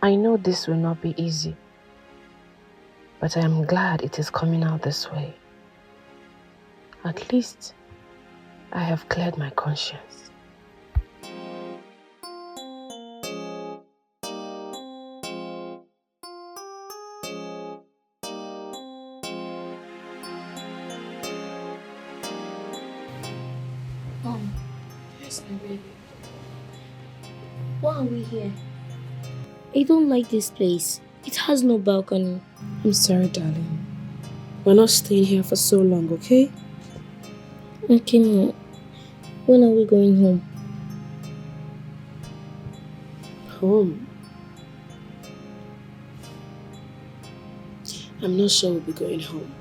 I know this will not be easy, but I am glad it is coming out this way. At least, I have cleared my conscience. Mom, Yes, my baby. why are we here? I don't like this place. It has no balcony. I'm sorry, darling. We're not staying here for so long, okay? Okay, Mom. When are we going home? Home. I'm not sure we'll be going home.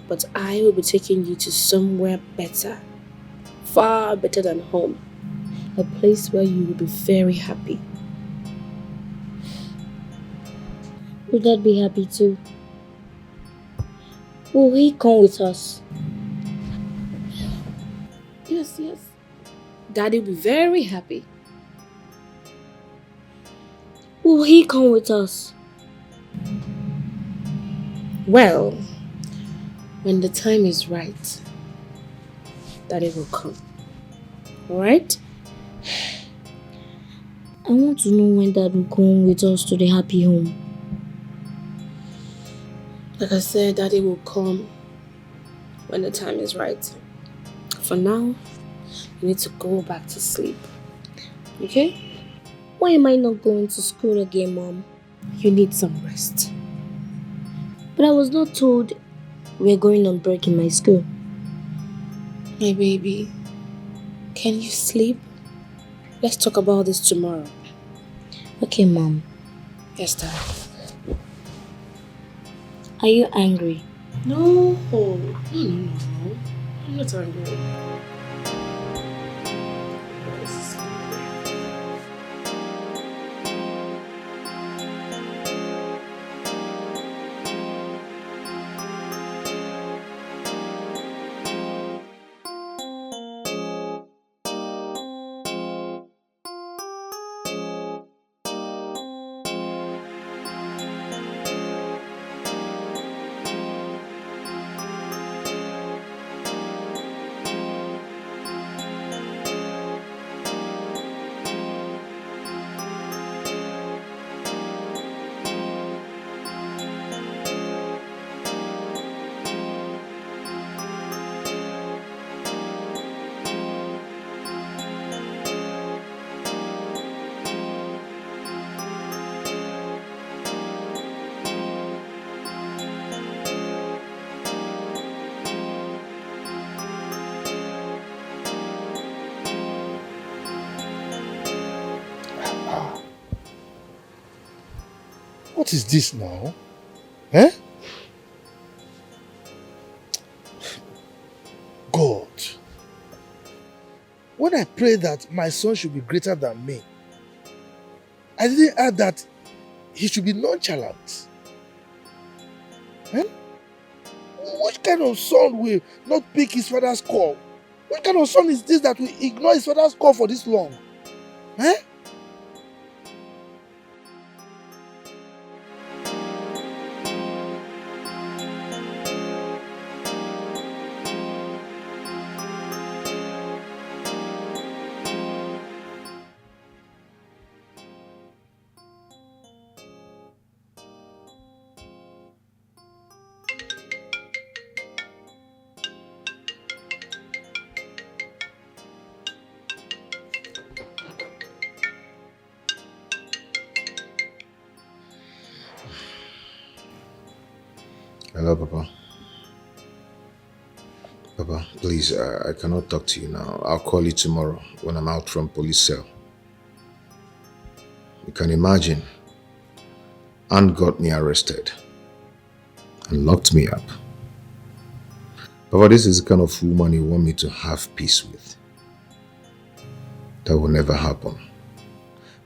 But I will be taking you to somewhere better. Far better than home. A place where you will be very happy. Will Dad be happy too? Will he come with us? Yes, yes. Daddy will be very happy. Will he come with us? Well, when the time is right, Daddy will come. Alright? I want to know when Dad will come with us to the happy home. Like I said, Daddy will come when the time is right. For now, you need to go back to sleep. Okay? Why am I not going to school again, Mom? You need some rest. But I was not told we're going on break in my school. My baby, can you sleep? Let's talk about this tomorrow. Okay, Mom. Yes, Dad. Are you angry? No. No. I'm not angry. What is this now? Eh? God, when I pray that my son should be greater than me, I didn't add that he should be nonchalant. Eh? Which kind of son will not pick his father's call? What kind of son is this that will ignore his father's call for this long? Eh? Hello, Papa. Papa, please, I cannot talk to you now. I'll call you tomorrow when I'm out from police cell. You can imagine, Aunt got me arrested and locked me up. Papa, this is the kind of woman you want me to have peace with. That will never happen.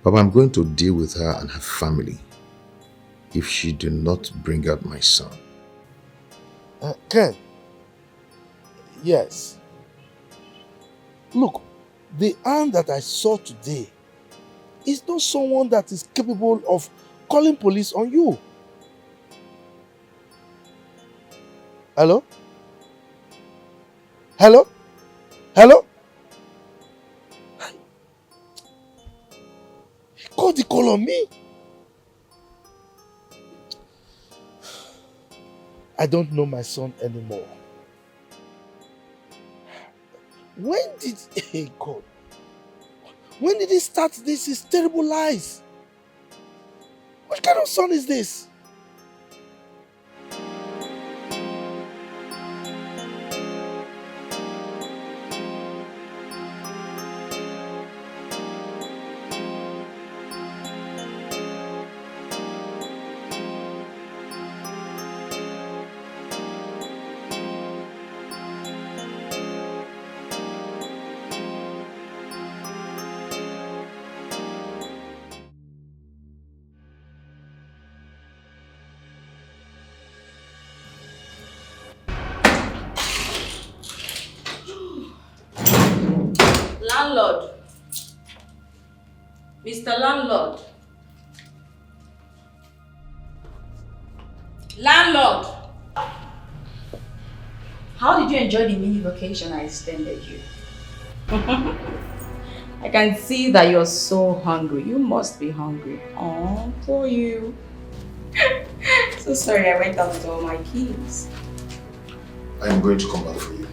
Papa, I'm going to deal with her and her family if she do not bring out my son. Ken, yes. Look, the aunt that I saw today is not someone that is capable of calling police on you. Hello? Hello? Hello? He called the call on me. I don't know my son anymore. When did hey God? When did he start this? His terrible lies. What kind of son is this? Landlord. Mr. Landlord. Landlord! How did you enjoy the mini vacation I extended you? I can see that you're so hungry. You must be hungry. Oh, poor you. So sorry I went out with all my keys. I am going to come back for you.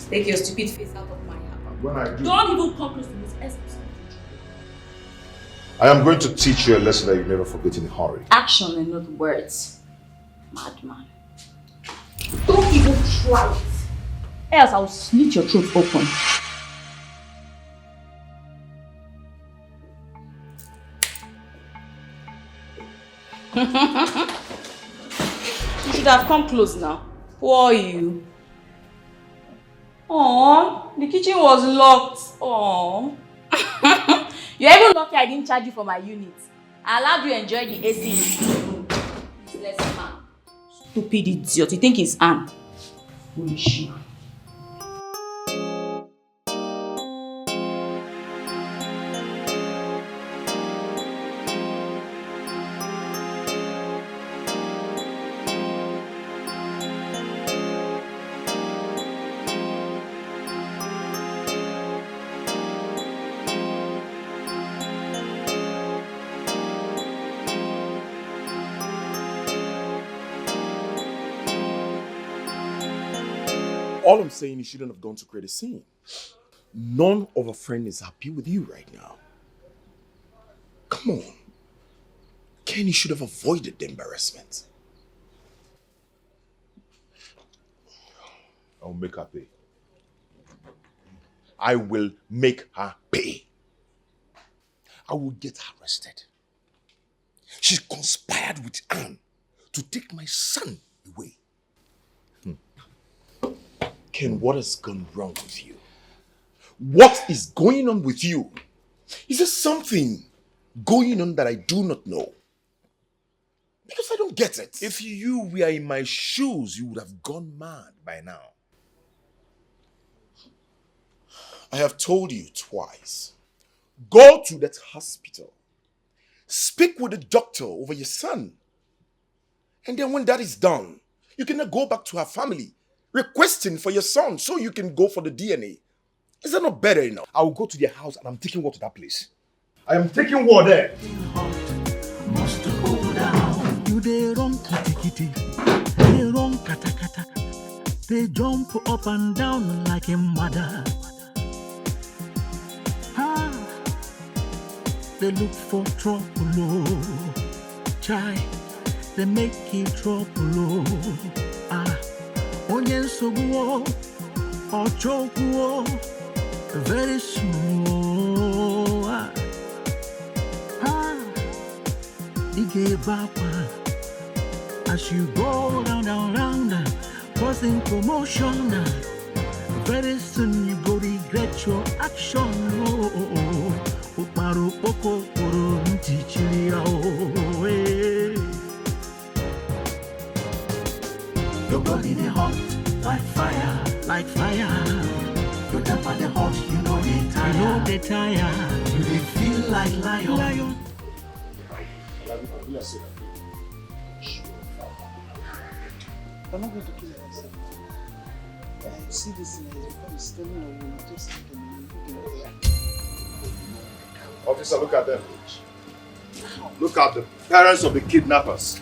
Take your stupid face out of my house. When I do, Don't even come close to this essence. I am going to teach you a lesson that you never forget in a hurry. Action and not words. Madman. Don't even try it. Else I'll slit your throat open. You should have come close now. Who are you? Oh, the kitchen was locked. Oh. You're even lucky I didn't charge you for my unit. I allowed you to enjoy the AC in the room. Useless man. Stupid idiot. You think it's Anne? Foolish you. All I'm saying, you shouldn't have gone to create a scene. None of a friend is happy with you right now. Come on. Kenny should have avoided the embarrassment. I'll make her pay. I will make her pay. I will get her arrested. She conspired with Anne to take my son away. Ken, what has gone wrong with you? What is going on with you? Is there something going on that I do not know? Because I don't get it. If you were in my shoes, you would have gone mad by now. I have told you twice. Go to that hospital. Speak with the doctor over your son. And then when that is done, you can now go back to her family, requesting for your son so you can go for the DNA. Is that not better enough? I will go to their house and I'm taking war to that place. I am taking war there. Must go down. You they run kitty kitty. They run kata kata. They jump up and down like a mother. They look for trouble, oh. Chai, they make it trouble, oh. Onye soguo, or chokuo, very soon, oh. Ige bapa, as you go round, causing commotion. Very soon you go regret your action, oh. Uparu poko puru ntichilia oh Your body they hot like fire, like fire. Your temper they hot, you know they they tire, you they feel like lion. I'm not going to kill myself. See this thing is because it's telling you just Officer, look at them. Look at the parents of the kidnappers.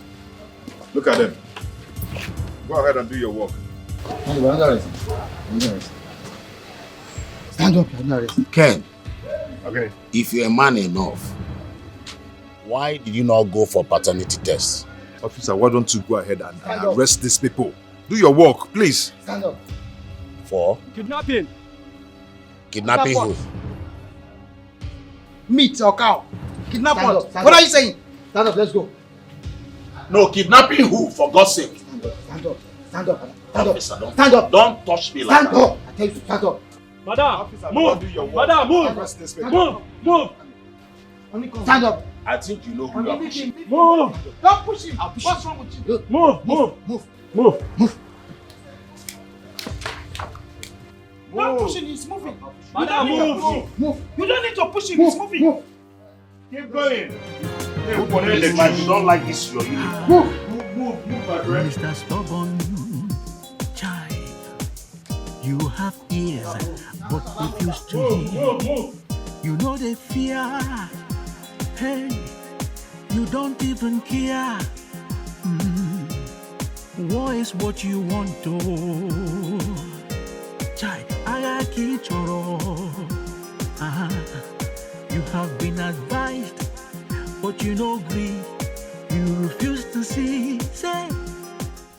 Look at them. Go ahead and do your work. Stand up, you're under arrest. Ken, Okay. if you're a man enough, why did you not go for paternity test? Officer, why don't you go ahead and arrest these people? Do your work, please. Stand up. For Kidnapping. kidnapping who? Meat or cow? Kidnap Stand what? up, stand What up. are you saying? Stand up, let's go. No, kidnapping who? For God's sake. Stand up, stand up, stand up, stand up. Officer, don't, Stand up. don't touch me like Stand that. up. I tell you to stand up. Madam, Officer, move. do your work. Madam, move. Arrest these people. Move. Move. Stand up. I think you know who you are pushing. Move. Don't push him. I'll push What's him. wrong with you? Move. Move. Move. Move. Don't push him, he's moving. Madam, move. Move. You don't need to push him. He's moving. Move. Keep going. This man, you don't like this, your uniform. Move. Move, my friend. Mr. Stubborn child, you have ears but refuse to hear. Move. You know they fear. Hey, you don't even care. War is what you want to. Child, I got kichoro. You have been advised, but you no agree. You refuse to see. Say,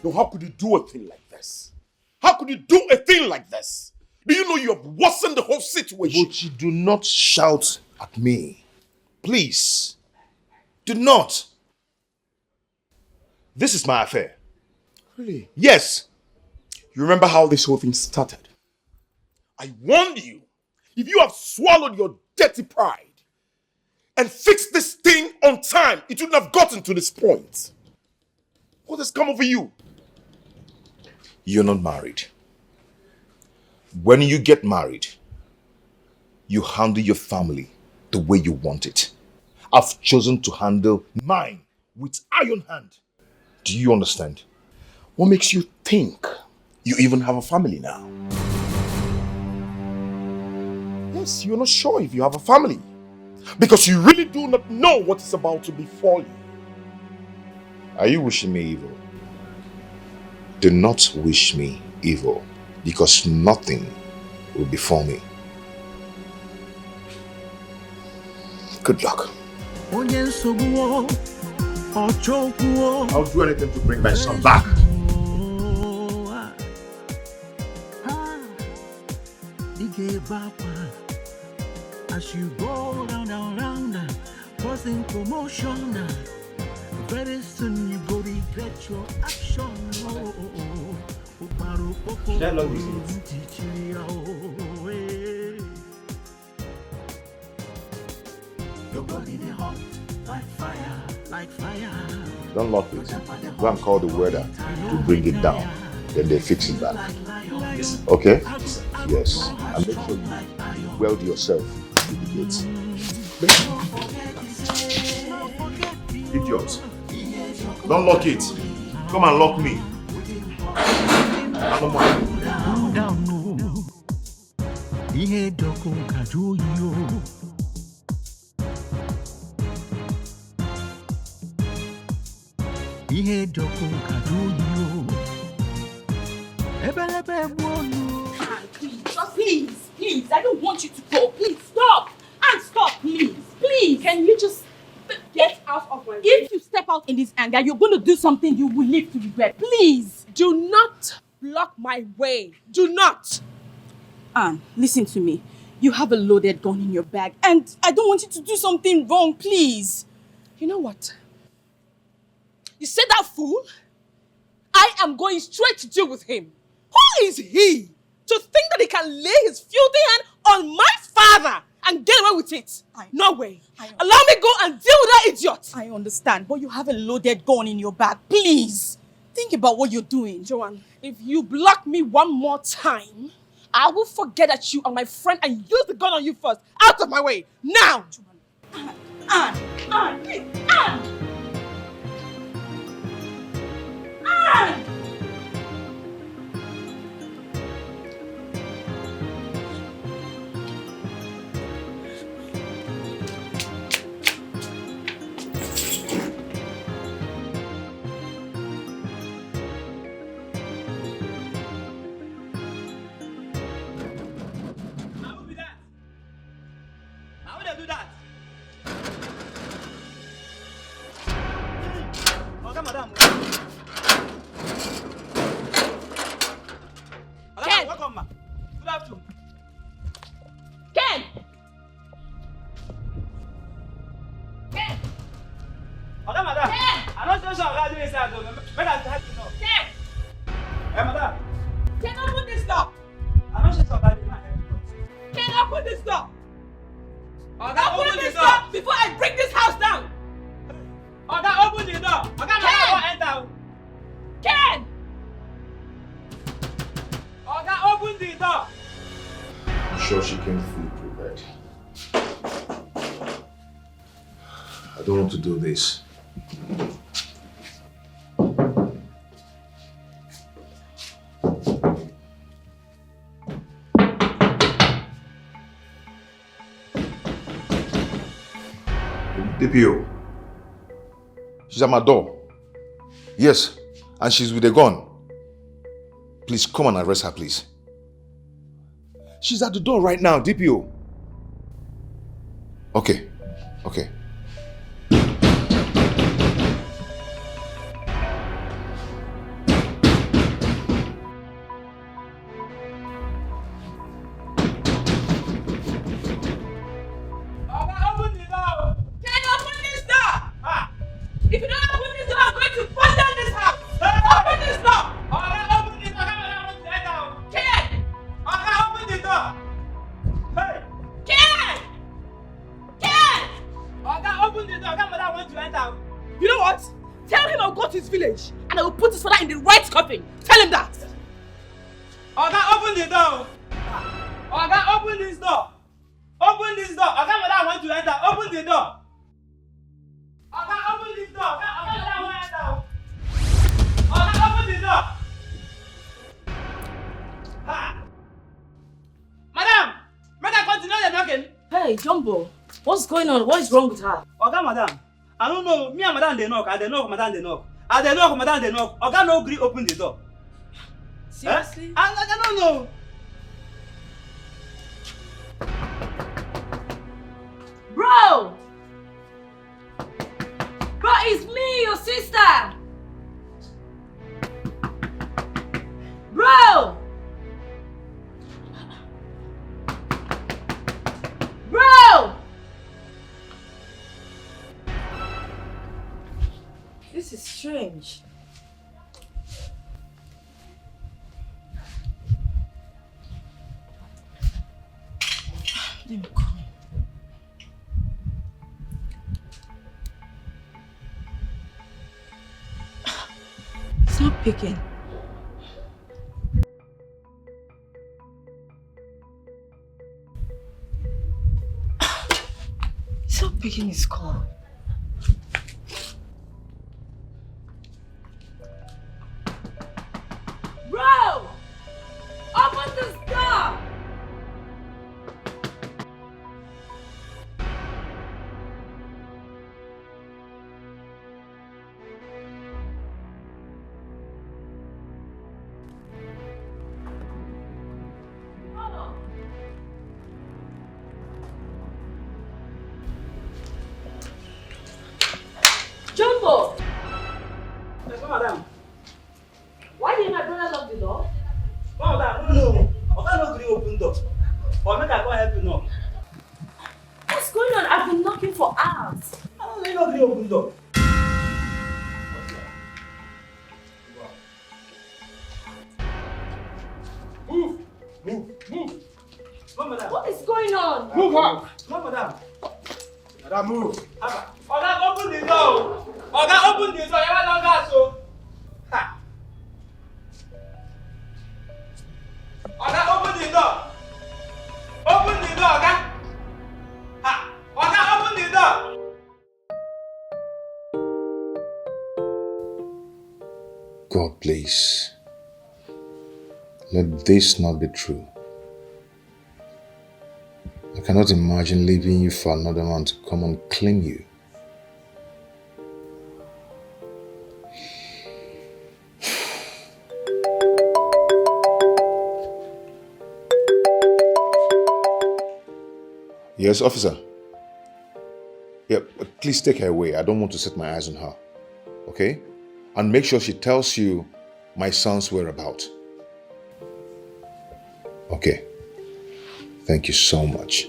No, how could you do a thing like this? How could you do a thing like this? Do you know you have worsened the whole situation? But you do not shout at me. Please. Do not. This is my affair. Really? Yes. You remember how this whole thing started? I warned you. If you have swallowed your dirty pride and fixed this thing on time, it wouldn't have gotten to this point. What has come over you? You're not married. When you get married, you handle your family the way you want it. I've chosen to handle mine with iron hand. Do you understand? What makes you think you even have a family now? Yes, you're not sure if you have a family. Because you really do not know what is about to befall you. Are you wishing me evil? Do not wish me evil, because nothing will befall me. Good luck. I'll do anything to bring my son back. As you go round, causing commotion. Very soon you go regret your action. That love is your body they hot like fire, like fire. Don't lock it. Go and call the weather to bring it down. Then they fix it back. Okay? Yes. And make sure you weld yourself to the gates. Idiot. Don't lock it. Come and lock me. I don't mind. Down no. Ihe doko kaju yo. Ihe doko kaju yo. Ebelebe buonu. Please, I don't want you to go. Please, stop. And stop, please. Can you just get out of my way? If you step out in this anger, you're going to do something you will live to regret. Please. Do not block my way. Do not. Anne, listen to me. You have a loaded gun in your bag, and I don't want you to do something wrong, please. You know what? You see that fool? I am going straight to deal with him. Who is he to think that he can lay his filthy hand on my father and get away with it? No way. Allow me go and deal with that idiot. I understand, but you have a loaded gun in your bag. Please, think about what you're doing. Joanne, if you block me one more time, I will forget that you are my friend and use the gun on you first. Out of my way. Now! Ann! Sure she came fully prepared. I don't want to do this. DPO. She's at my door. Yes, and she's with a gun. Please come and arrest her, please. She's at the door right now, DPO. Okay. Hey, Jumbo, what's going on? What is wrong with her? Oga, madam, I don't know. Me and madam, they knock. Madam, they knock. Madam, they knock. Oga, no agree, open the door. Seriously? I don't know. Bro! Bro, it's me, your sister! Bro! Bro! This is strange. Let me call. It's not picking. It's not picking his call. Bro! Open this door! Jumbo! Yes, madam. Why did my brother lock the door? No, madam, no. Oga, no agree, open door. Or make I go help you knock. What's going on? I've been knocking for hours. I don't know, no agree, open door. Move. Come, madam. What is going on? Move her. Come, madam. Madam, move. Oga, open the door. Oga, open the door. You have long gas, so. Ha. Oga, open the door. God, please. Let this not be true. I cannot imagine leaving you for another man to come and claim you. Yes, officer. Yeah, please take her away. I don't want to set my eyes on her. Okay? And make sure she tells you my son's whereabouts. Okay. Thank you so much.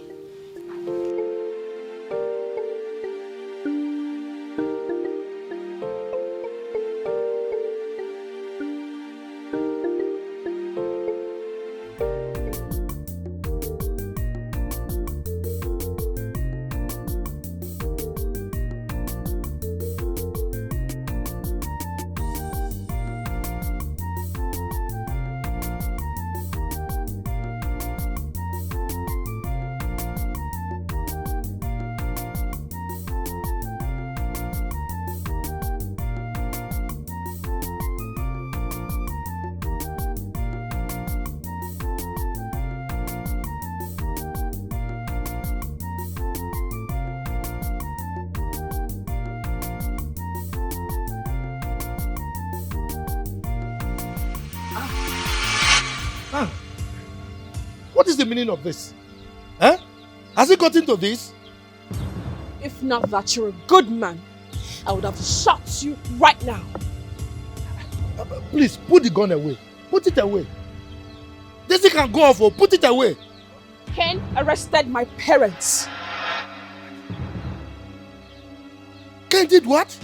What is the meaning of this? Huh? Has it got into this? If not that you're a good man, I would have shot you right now. Please, put the gun away. Put it away. This thing can go off. Put it away. Ken arrested my parents. Ken did what?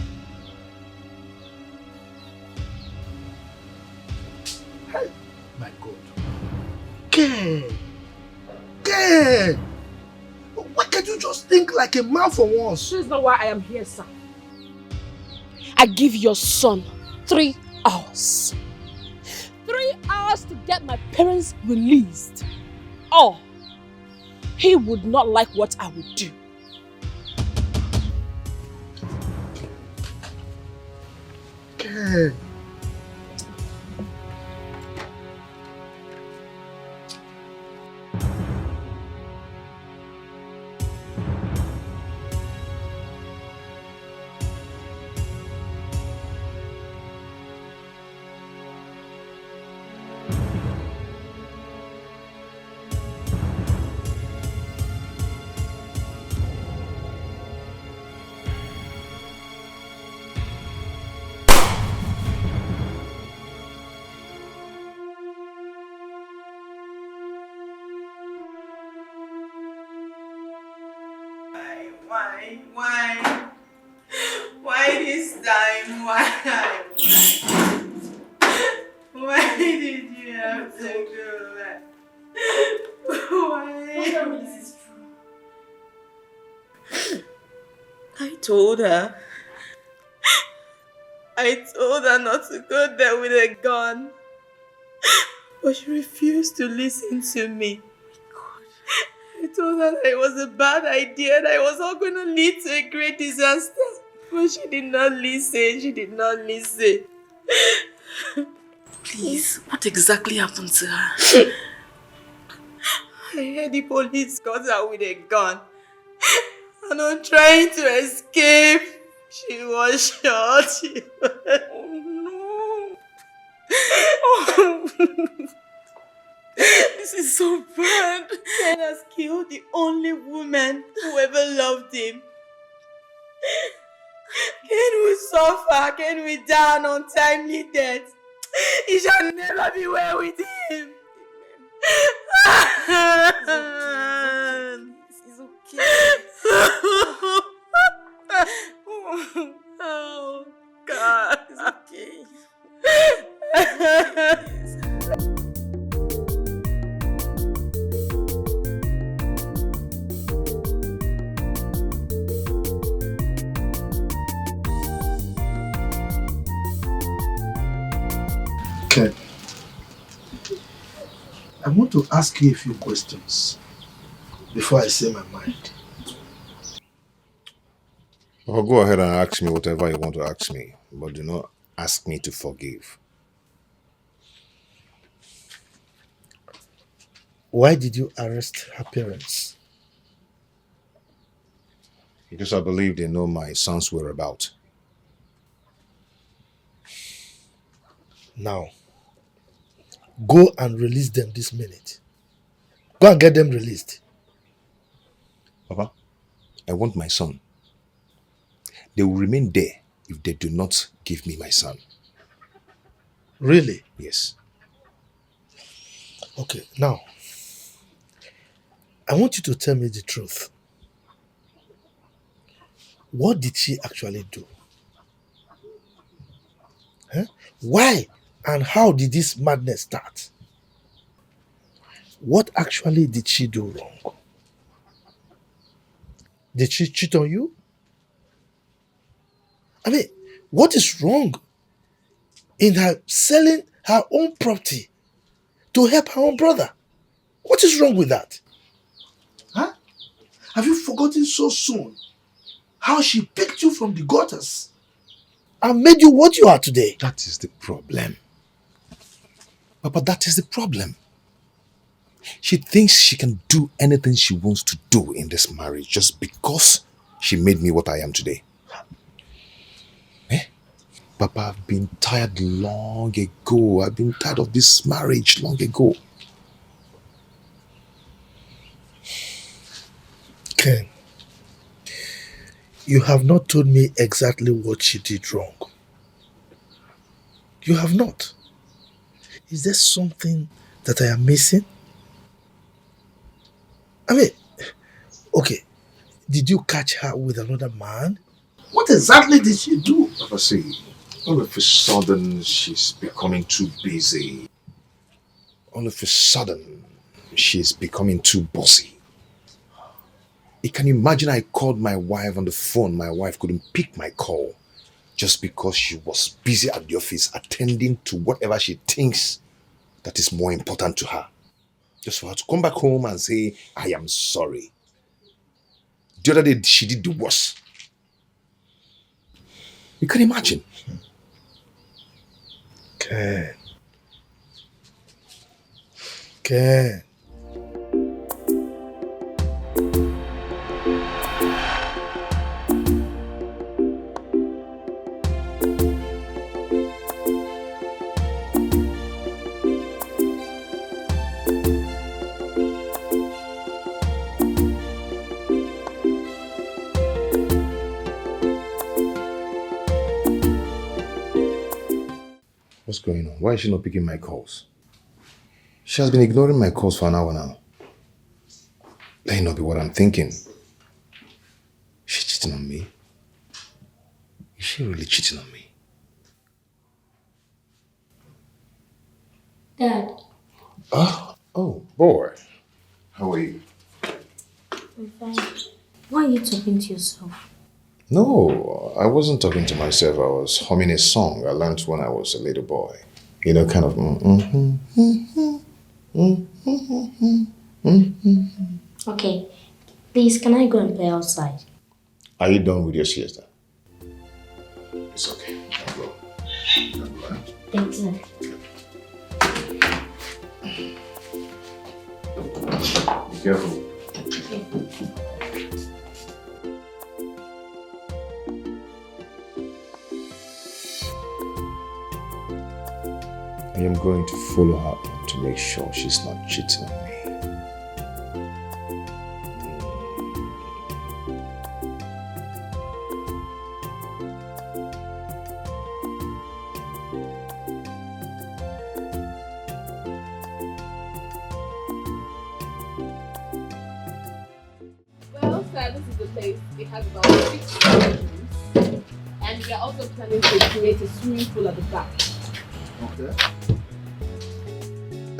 Hey, my God. Ken! Ken! Why can't you just think like a man for once? This is not why I am here, sir. I give your son 3 hours. 3 hours to get my parents released. Or he would not like what I would do. Ken. Why this time? Why? Why did you have to go back? Why? Don't tell me this is true. I told her not to go there with a gun. But she refused to listen to me. I told her that it was a bad idea, that it was all going to lead to a great disaster. But she did not listen. She did not listen. Please, what exactly happened to her? I heard the police got her with a gun. And on trying to escape, she was shot. Oh no. Oh. This is so bad. Ken has killed the only woman who ever loved him. Ken will suffer. Ken will die an untimely death. He shall never be well with him. It's okay. Oh, God. It's okay. Ken, I want to ask you a few questions before I say my mind. Well, go ahead and ask me whatever you want to ask me, but do not ask me to forgive. Why did you arrest her parents? Because I believe they know my son's whereabouts. Now, go and release them this minute. Go and get them released. Papa, I want my son. They will remain there if they do not give me my son. Really? Yes. Okay, now, I want you to tell me the truth. What did she actually do? Huh? Why and how did this madness start? What actually did she do wrong? Did she cheat on you? I mean, what is wrong in her selling her own property to help her own brother? What is wrong with that? Huh? Have you forgotten so soon how she picked you from the gutters and made you what you are today? That is the problem. Papa, that is the problem. She thinks she can do anything she wants to do in this marriage just because she made me what I am today. Papa, I've been tired long ago. I've been tired of this marriage long ago. Ken, you have not told me exactly what she did wrong. You have not. Is there something that I am missing? I mean, okay, did you catch her with another man? What exactly did she do? Papa, see, all of a sudden she's becoming too busy. All of a sudden she's becoming too bossy. You can imagine I called my wife on the phone. My wife couldn't pick my call just because she was busy at the office attending to whatever she thinks that is more important to her. Just for her to come back home and say, I am sorry. The other day, she did the worst. You can imagine. Ken. Ken. What's going on? Why is she not picking my calls? She has been ignoring my calls for an hour now. That not be what I'm thinking. She's cheating on me. Is she really cheating on me? Dad. Oh, boy. How are you? I'm fine. Why are you talking to yourself? No, I wasn't talking to myself. I was humming a song I learned when I was a little boy. You know, kind of. Okay, please, can I go and play outside? Are you done with your siesta? It's okay. I'll go. Thank you. Be careful. I am going to follow her to make sure she's not cheating on me. Well, sir, this is the place. It has about 6 bedrooms. And we are also planning to create a swimming pool at the back. Okay.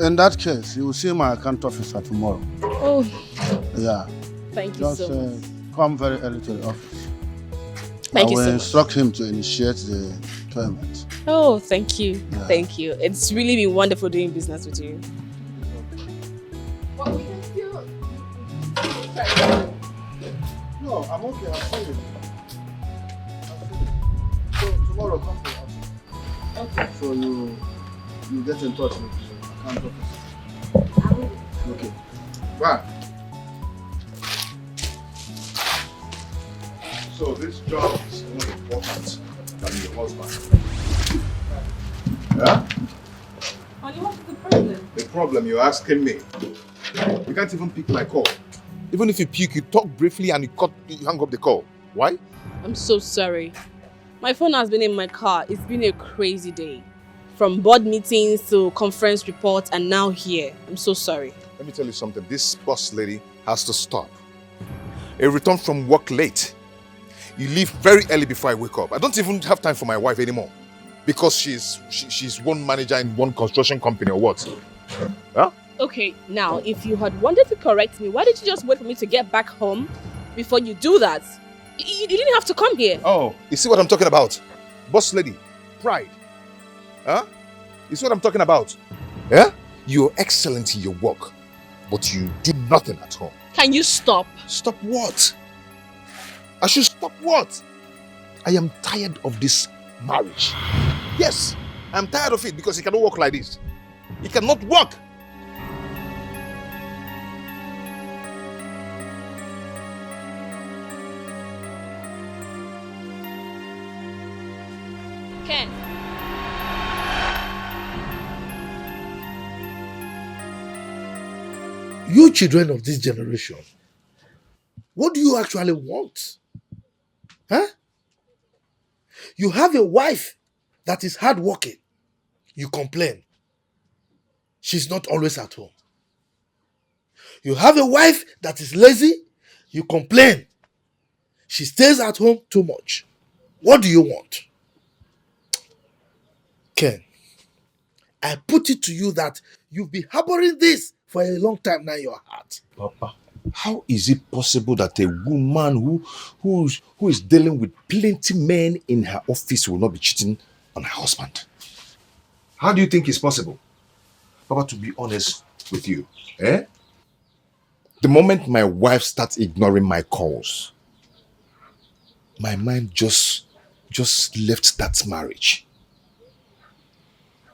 In that case, you will see my account officer tomorrow. Oh, Yeah. thank you Just so much. come very early to the office. Thank I you will so much. instruct him to initiate the payment. Oh, thank you. Yeah. Thank you. It's really been wonderful doing business with you. Well, we can still... No, I'm okay. I'll see you. So tomorrow, come to the office. Okay. So you get in touch with the account officer. Okay. Right. So this job is more important than your husband. Yeah? Honey, what's the problem? The problem you're asking me. You can't even pick my call. Even if you pick, you talk briefly and you hang up the call. Why? I'm so sorry. My phone has been in my car. It's been a crazy day. From board meetings to conference reports and now here. I'm so sorry. Let me tell you something. This boss lady has to stop. I return from work late. You leave very early before I wake up. I don't even have time for my wife anymore. Because she's one manager in one construction company or what? Huh? Okay, now, if you had wanted to correct me, why did you just wait for me to get back home before you do that? You didn't have to come here. Oh, you see what I'm talking about? Boss lady, pride. Huh? You see what I'm talking about? Yeah? You're excellent in your work, but you do nothing at home. Can you stop? Stop what? I should stop what? I am tired of this marriage. Yes, I'm tired of it because he cannot work like this. He cannot work. Ken. You children of this generation, what do you actually want? Huh? You have a wife that is hardworking. You complain. She's not always at home. You have a wife that is lazy. You complain. She stays at home too much. What do you want? Ken, I put it to you that you've been harboring this for a long time now in your heart. Papa, how is it possible that a woman who is dealing with plenty men in her office will not be cheating on her husband? How do you think it's possible? Papa, to be honest with you, the moment my wife starts ignoring my calls, my mind just left that marriage.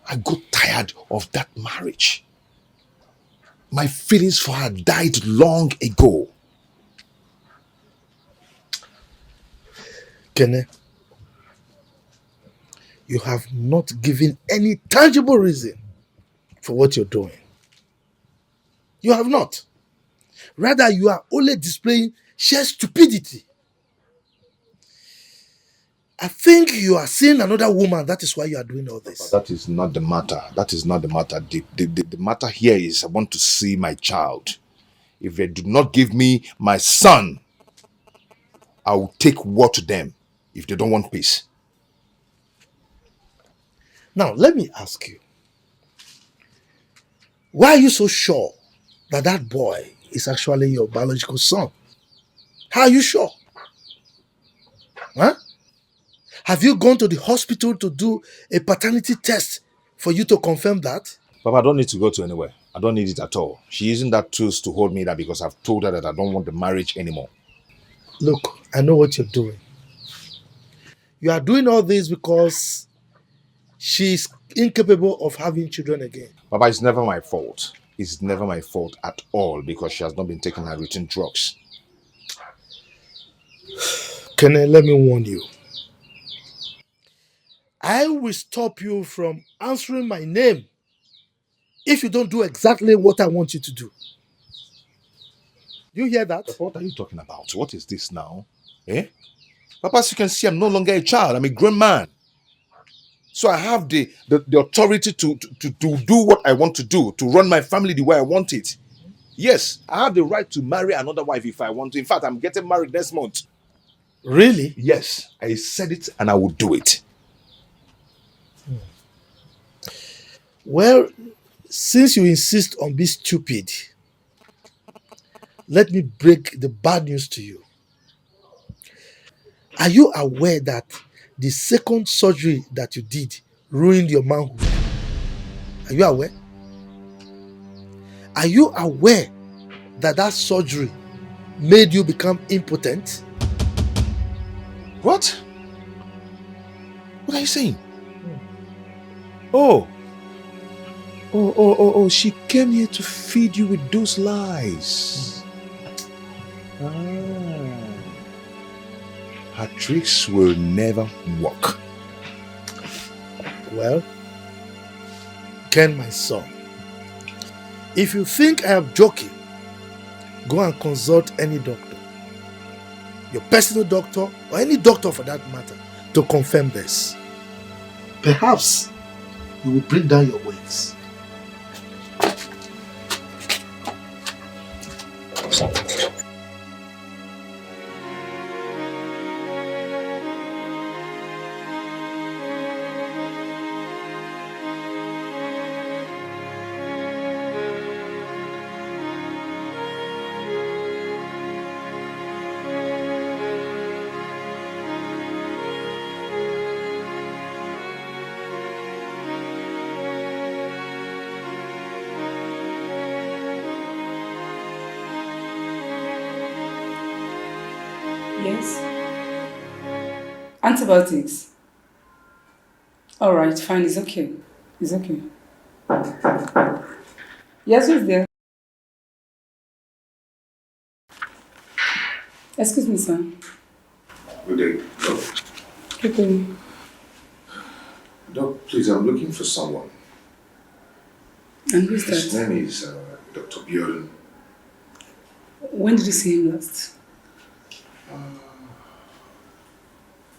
I got tired of that marriage. My feelings for her died long ago. Kene, you have not given any tangible reason for what you're doing. You have not. Rather, you are only displaying sheer stupidity. I think you are seeing another woman. that is why you are doing all this. That is not the matter. That is not the matter. The matter here is I want to see my child. If they do not give me my son, I will take war to them if they don't want peace. Now, let me ask you. Why are you so sure that that boy is actually your biological son? How are you sure? Huh? Have you gone to the hospital to do a paternity test for you to confirm that? Papa, I don't need to go to anywhere. I don't need it at all. She isn't that tools to hold me there because I've told her that I don't want the marriage anymore. Look, I know what you're doing. You are doing all this because she's incapable of having children again. Papa, it's never my fault. It's never my fault at all because she has not been taking her routine drugs. Kene, let me warn you. I will stop you from answering my name if you don't do exactly what I want you to do. You hear that? Papa, what are you talking about? What is this now? Papa, as you can see, I'm no longer a child. I'm a grown man. So I have the authority to do what I want to do, to run my family the way I want it. Yes, I have the right to marry another wife if I want to. In fact, I'm getting married next month. Really? Yes, I said it and I will do it. Well, since you insist on being stupid, let me break the bad news to you. Are you aware that the second surgery that you did ruined your manhood? Are you aware? Are you aware that that surgery made you become impotent? What? What are you saying? Oh, Oh, she came here to feed you with those lies. Her tricks will never work. Well, Ken, my son, if you think I am joking, go and consult any doctor, your personal doctor or any doctor for that matter, to confirm this. Perhaps you will bring down your weights. Yes. Antibiotics. All right, fine. It's okay. It's okay. Yes, who's there? Excuse me, sir. Good day. Doc. Keep going. Doc, please, I'm looking for someone. And who's His that? name is Dr. Bjorn. When did you see him last?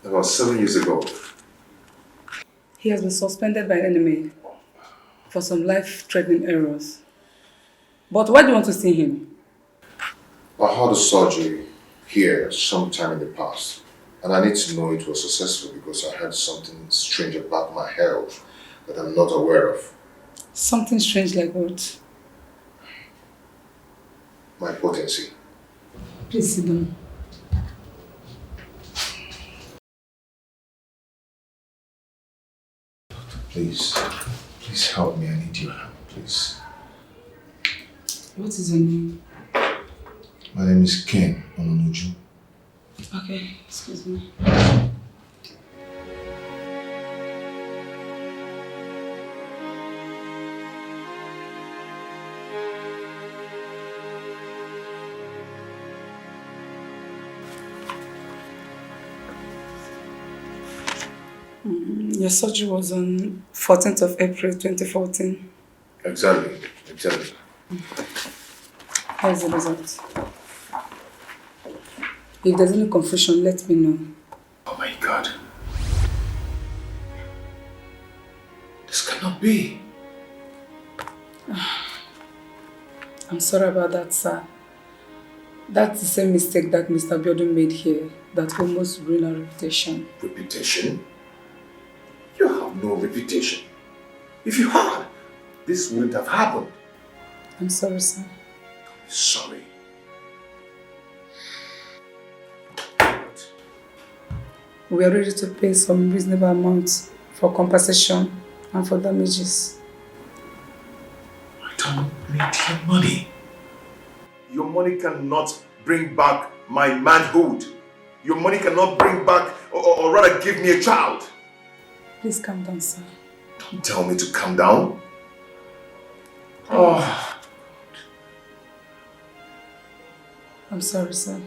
About 7 years ago. He has been suspended by enemy for some life-threatening errors. But why do you want to see him? I had a surgery here sometime in the past, and I need to know it was successful because I had something strange about my health that I'm not aware of. Something strange like what? My potency. Please sit down. Please help me. I need your help, please. What is your name? My name is Ken Ononuju. Okay, excuse me. Your surgery was on 14th of April 2014. Exactly. How is the result? If there's any confusion, let me know. Oh my God. This cannot be. I'm sorry about that, sir. That's the same mistake that Mr. Biodun made here that almost ruined our reputation. Reputation? You have no reputation. If you had, this wouldn't have happened. I'm sorry, sir. Sorry. We are ready to pay some reasonable amounts for compensation and for damages. I don't need your money. Your money cannot bring back my manhood. Your money cannot bring back, or rather give me a child. Please calm down, sir. Don't tell me to calm down. Oh. I'm sorry, sir.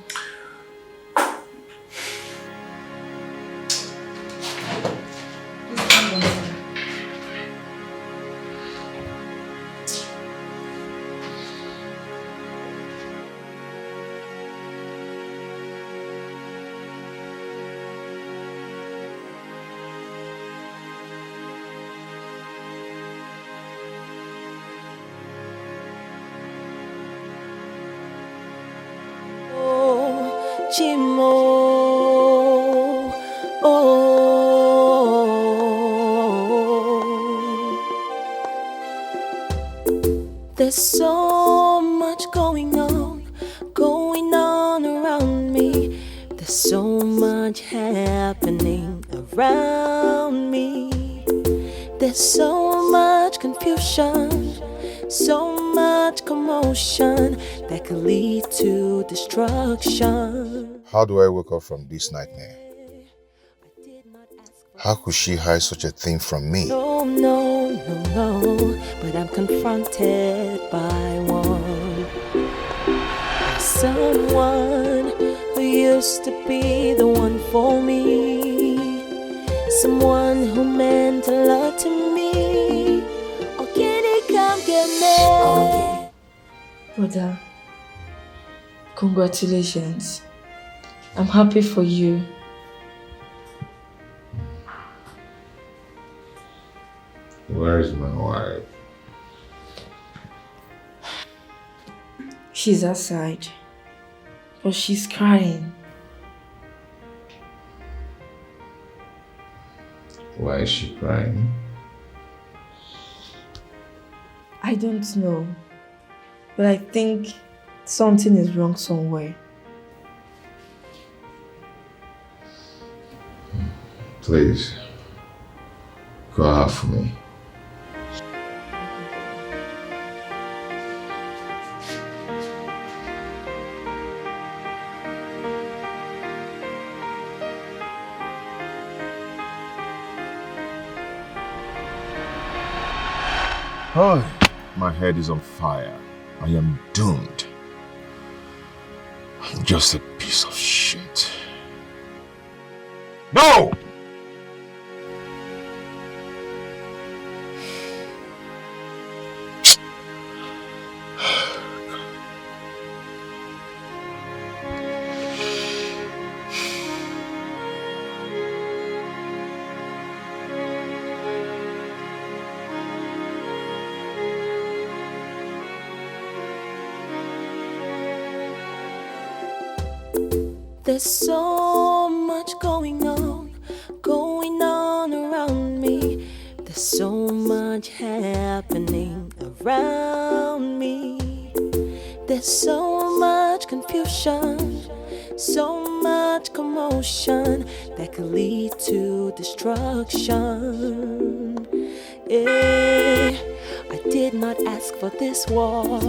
Chimo, there's so much going on around me. There's so much happening around me. There's so much confusion, so much commotion that could lead to destruction. How do I wake up from this nightmare? How could she hide such a thing from me? No, no, but I'm confronted by one. Someone who used to be the one for me. Someone who meant a lot to me. Oh, can he come get me? Brother, congratulations. I'm happy for you. Where is my wife? She's outside, but she's crying. Why is she crying? I don't know, but I think something is wrong somewhere. Please, go out for me. Oh, my head is on fire. I am doomed. I'm just a piece of shit. No! There's so much going on around me. There's so much happening around me. There's so much confusion, so much commotion that could lead to destruction. I did not ask for this war.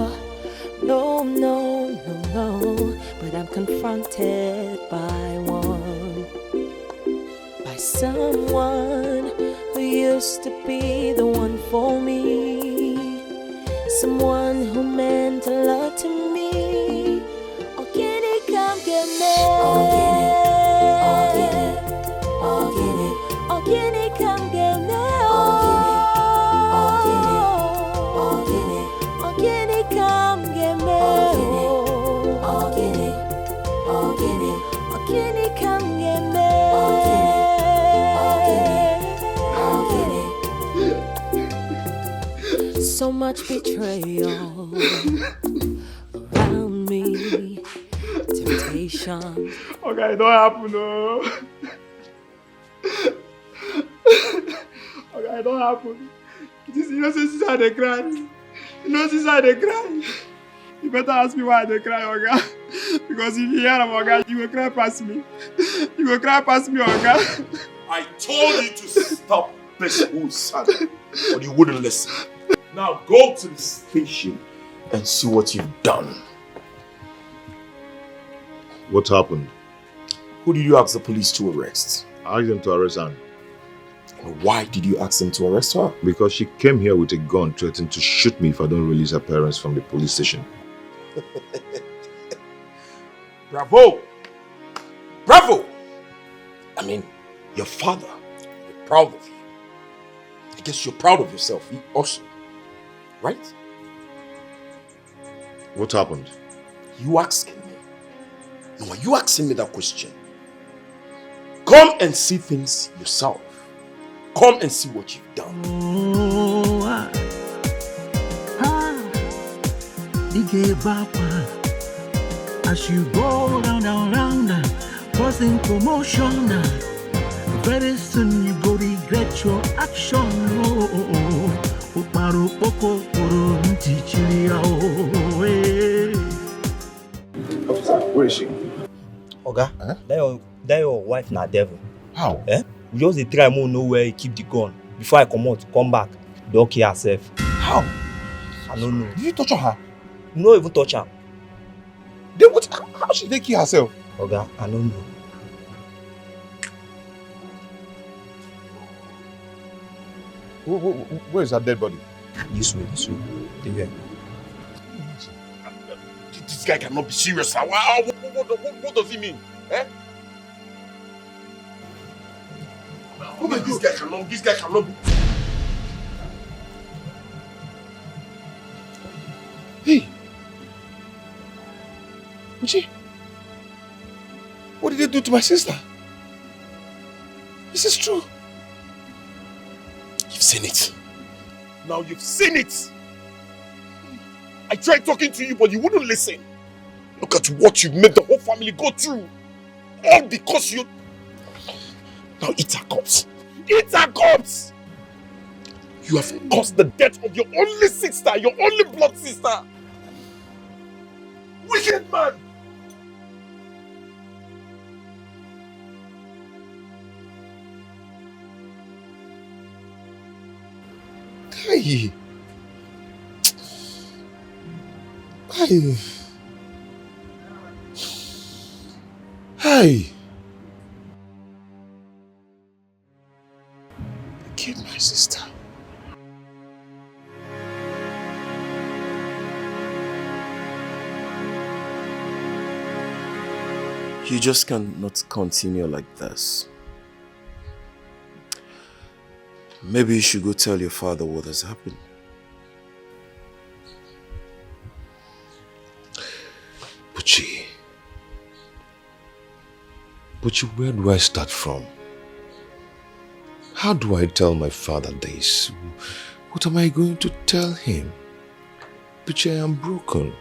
No, no, no, no, but I'm confronted by one. By someone who used to be the one for me. Someone who meant a lot to me. Oh, can he come get me? Oh, get it, oh, get it, oh, get it, oh, can he come get me? Oh, get it, oh, get it, oh, get it, oh, can he come get me? Oh, get it, oh, get it, oh, can he come get me? So much betrayal around me, temptation. Okay, it don't happen, no. Okay, it don't happen. You know, since I dey cry. You know, since I dey cry. You better ask me why I dey cry, Oga. Because if you hear am, Oga, you will cry past me. You will cry past me, Oga. I told you to stop this whole saga, but you wouldn't listen. Now go to the station and see what you've done. What happened? Who did you ask the police to arrest? I asked them to arrest Anne. Why did you ask them to arrest her? Because she came here with a gun threatening to shoot me if I don't release her parents from the police station. Bravo! Bravo! I mean, your father, you're proud of you. I guess you're proud of yourself also. Right? What happened? You asking me. No, are you asking me that question? Come and see things yourself. Come and see what you've done. Oh, as you go round, causing commotion. Very soon you go regret your action. Officer, where is she? Oga, that your wife na devil. How? We just dey try more know where he keep the gun. Before I come back, don kill herself. How? I don't know. Did you torture her? No even touch her. Then what? How she dey kill herself? Oga, I don't know. Where is that dead body? This way. Yeah. This guy cannot be serious. What does he mean? Eh? Oh my God. This guy cannot be. Hey! Uchi! What did they do to my sister? This is true. You've seen it. Now you've seen it. I tried talking to you, but you wouldn't listen. Look at what you've made the whole family go through. All because you... Now eat our corpse. Eat our corpse! You have caused the death of your only sister, your only blood sister. Wicked man! Hey! Hey! Hey! They killed my sister. You just cannot continue like this. Maybe you should go tell your father what has happened. Buchi, where do I start from? How do I tell my father this? What am I going to tell him? Buchi, I am broken.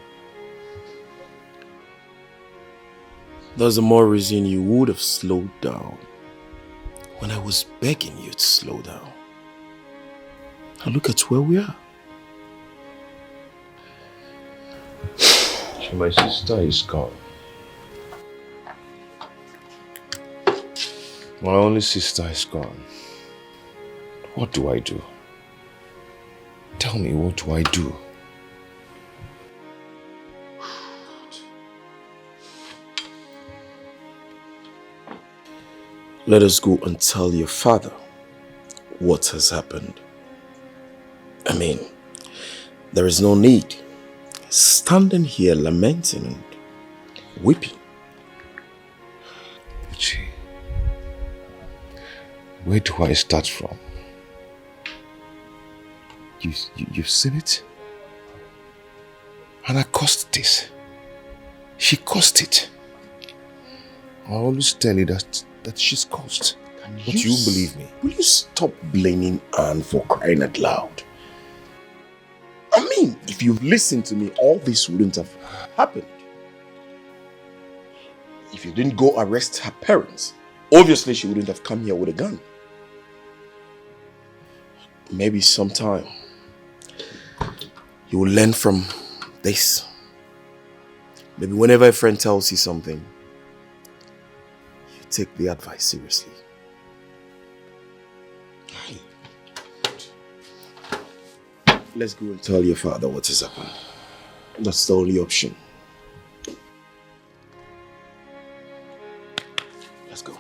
There's a more reason you would have slowed down when I was begging you to slow down. Now look at where we are. My sister is gone. My only sister is gone. What do I do? Tell me, what do I do? Let us go and tell your father what has happened. I mean, there is no need standing here lamenting and weeping. Where do I start from? You've seen it? And I caused this. She caused it. I always tell you that she's caused. But you believe me. Will you stop blaming Anne for crying out loud? I mean, if you've listened to me, all this wouldn't have happened. If you didn't go arrest her parents, obviously she wouldn't have come here with a gun. Maybe sometime you will learn from this. Maybe whenever a friend tells you something, you take the advice seriously. Let's go and tell your father what has happened. That's the only option. Let's go.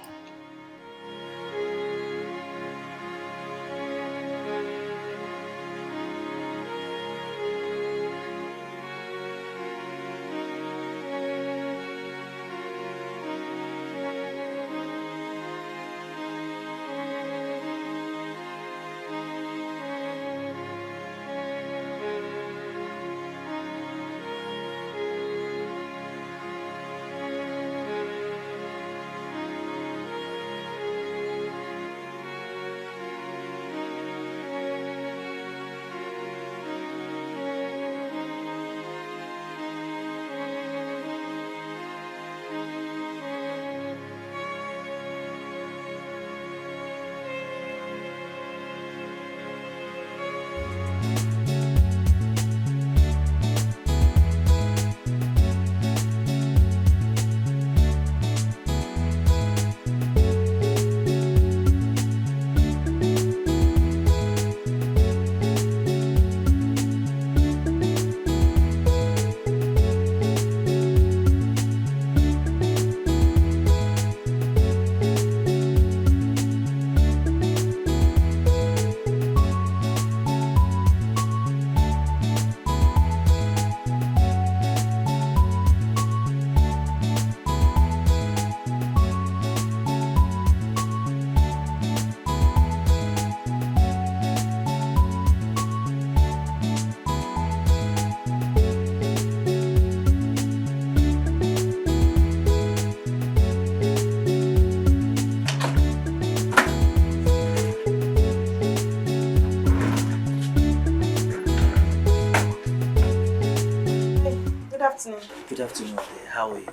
afternoon. Good afternoon, dear. How are you?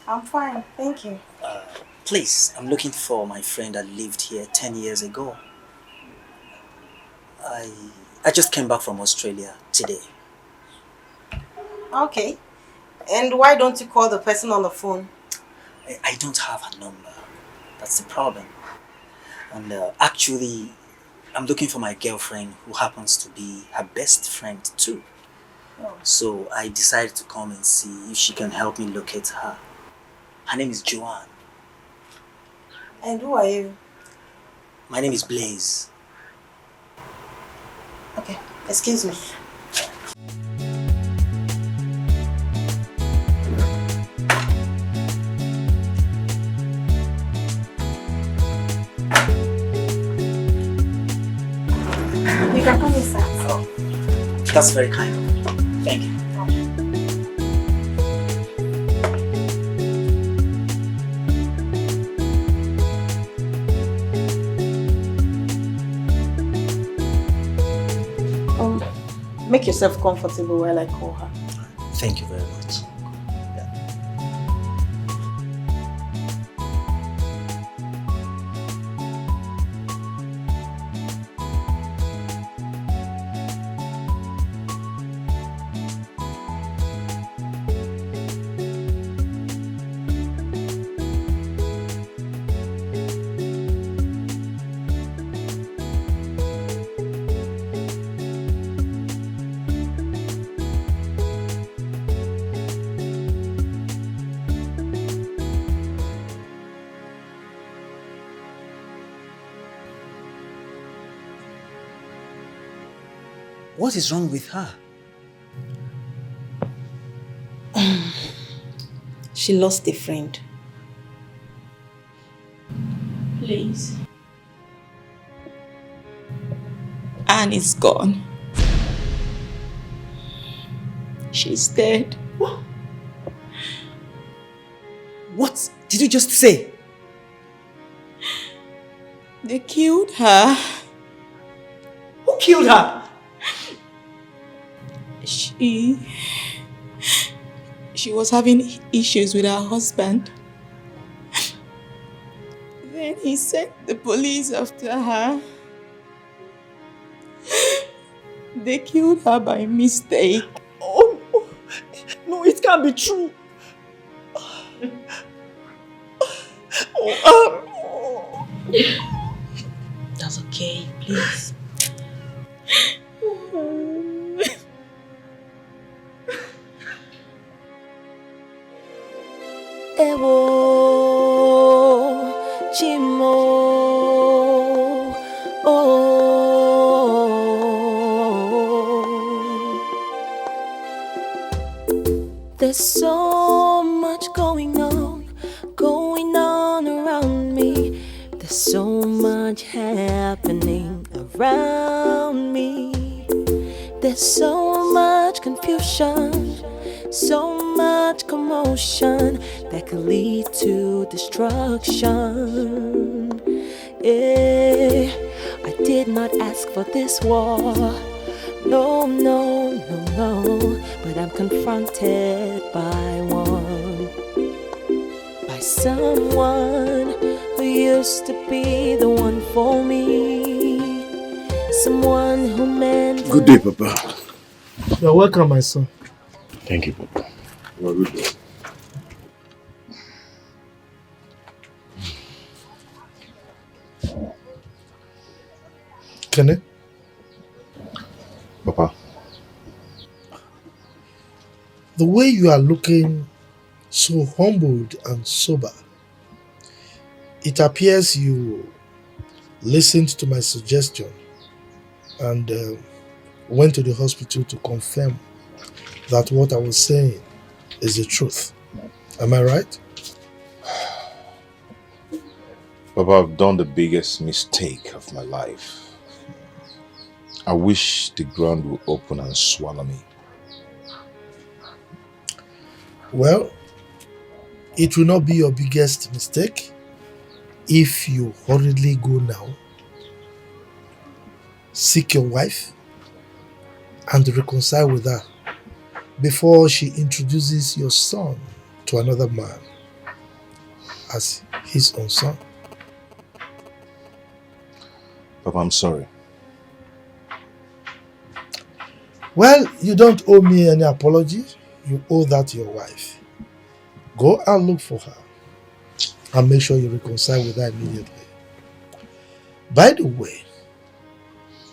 I'm fine, thank you. Please, I'm looking for my friend that lived here 10 years ago. I just came back from Australia today. Okay. And why don't you call the person on the phone? I don't have her number. That's the problem. And actually, I'm looking for my girlfriend who happens to be her best friend too. Oh. So I decided to come and see if she can help me locate her. Her name is Joanne. And who are you? My name is Blaze. Okay, excuse me. You can come inside. Oh, that's very kind of you. Thank you. Make yourself comfortable while I call her. Thank you very much. What is wrong with her? She lost a friend. Please. Anne is gone. She's dead. What did you just say? They killed her. Who killed her? She was having issues with her husband. Then he sent the police after her. They killed her by mistake. Oh, no, it can't be true. That's okay, please. Ewo Chimo There's so much going on around me. There's so much happening around me. There's so much confusion, so much commotion that could lead to destruction. I did not ask for this war. No, no, no, no. But I'm confronted by one. By someone who used to be the one for me. Someone who meant... Good day, Papa. You're welcome, my son. Thank you, Papa. You are good. Kenny? Papa. The way you are looking so humbled and sober, it appears you listened to my suggestion and went to the hospital to confirm that what I was saying is the truth. Am I right? Papa, I've done the biggest mistake of my life. I wish the ground would open and swallow me. Well, it will not be your biggest mistake if you hurriedly go now, seek your wife, and reconcile with her before she introduces your son to another man as his own son. Papa, I'm sorry. Well, you don't owe me any apology. You owe that to your wife. Go and look for her and make sure you reconcile with her immediately. By the way,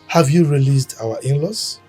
have you released our in-laws?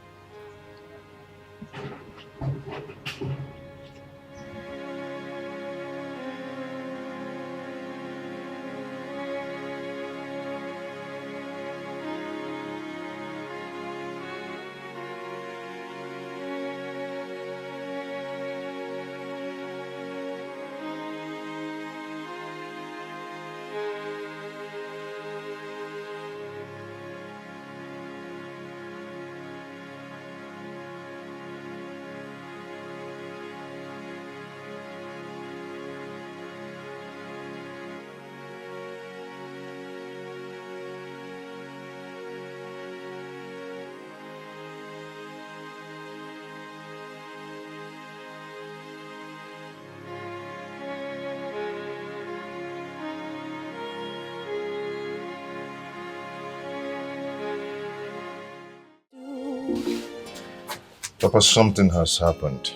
Papa, something has happened.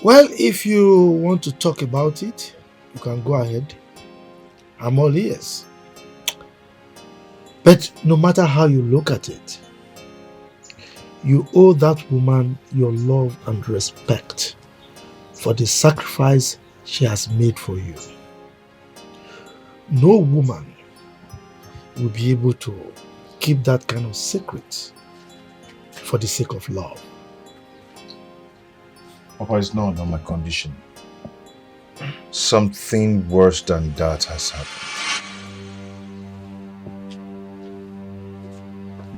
Well, if you want to talk about it, you can go ahead. I'm all ears. But no matter how you look at it, you owe that woman your love and respect for the sacrifice she has made for you. No woman will be able to keep that kind of secret for the sake of love. Papa, it's not on my condition. Something worse than that has happened.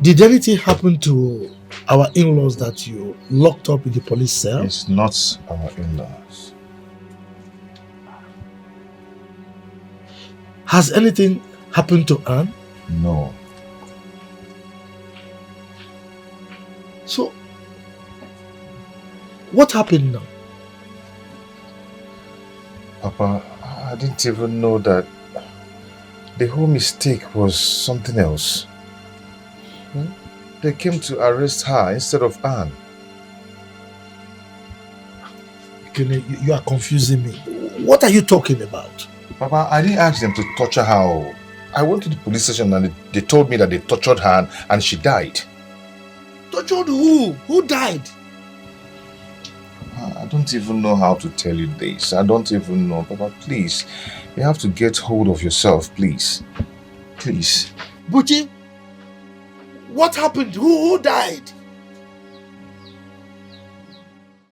Did anything happen to our in-laws that you locked up in the police cell? It's not our in-laws. Has anything happened to Anne? No. So, what happened now? Papa, I didn't even know that the whole mistake was something else. They came to arrest her instead of Anne. You are confusing me. What are you talking about? Papa, I didn't ask them to torture her. I went to the police station and they told me that they tortured her and she died. Tortured who? Who died? I don't even know how to tell you this. I don't even know. Papa, please. You have to get hold of yourself, please. Please. Buchi, what happened? Who died?